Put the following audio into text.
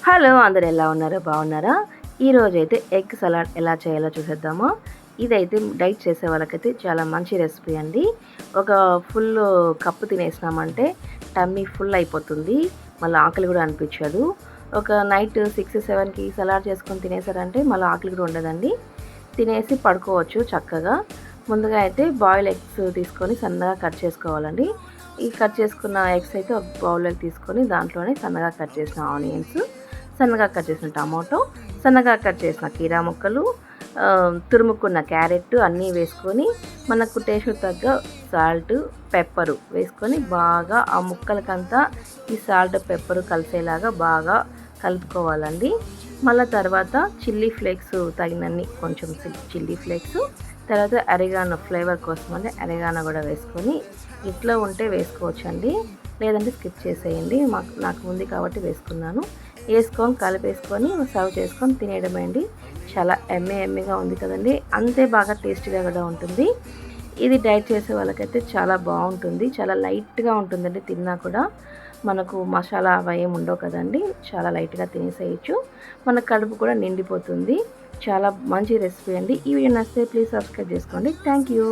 Hello అందరు ఎలా ఉన్నారు? బాగున్నారా? ఈరోజైతే ఎగ్ సలాడ్ ఎలా చేయాలో చూసేద్దామా. ఇదైతే డైట్ చేసే వాళ్ళకైతే చాలా మంచి రెసిపీ అండి. ఒక ఫుల్ కప్పు తినేసినామంటే టమ్మీ ఫుల్ అయిపోతుంది. మళ్ళీ ఆకలి కూడా అనిపించదు. ఒక నైట్ 6-7కి సలాడ్ చేసుకొని తినేసారంటే మళ్ళీ ఆకలి కూడా ఉండదండి. తినేసి పడుకోవచ్చు చక్కగా. ముందుగా అయితే బాయిల్ ఎగ్స్ తీసుకొని సన్నగా కట్ చేసుకోవాలండి. ఈ కట్ చేసుకున్న ఎగ్స్ అయితే ఒక బౌల్లోకి తీసుకొని దాంట్లోనే సన్నగా కట్ చేసిన ఆనియన్స్, సన్నగా కట్ చేసిన టమాటో, సన్నగా కట్ చేసిన కీరా ముక్కలు, తురుముకున్న క్యారెట్ అన్నీ వేసుకొని మనకు టేస్ట్ తగ్గ సాల్ట్, పెప్పరు వేసుకొని బాగా ఆ ముక్కలకంతా ఈ సాల్ట్ పెప్పరు కలిసేలాగా బాగా కలుపుకోవాలండి. మళ్ళీ తర్వాత చిల్లీ ఫ్లేక్స్ తగినన్ని కొంచెం చిల్లీ ఫ్లేక్స్, తర్వాత అరిగానో ఫ్లేవర్ కోసం అంటే అరిగానో కూడా వేసుకొని ఇంట్లో ఉంటే వేసుకోవచ్చండి, లేదంటే స్కిప్ చేసేయండి. నాకు ఉంది కాబట్టి వేసుకున్నాను. వేసుకొని కలిపేసుకొని సర్వ్ చేసుకొని తినేయడమే అండి. చాలా ఎమ్మీగా ఉంది కదండి. అంతే బాగా టేస్టీగా కూడా ఉంటుంది. ఇది డైట్ చేసే వాళ్ళకైతే చాలా బాగుంటుంది. చాలా లైట్గా ఉంటుందండి. తిన్నా కూడా మనకు మసాలా అవి ఏమి ఉండవు కదండి. చాలా లైట్గా తినేసేయచ్చు. మన కడుపు కూడా నిండిపోతుంది. చాలా మంచి రెసిపీ అండి. ఈ వీడియో నచ్చితే ప్లీజ్ సబ్స్క్రైబ్ చేసుకోండి. Thank you.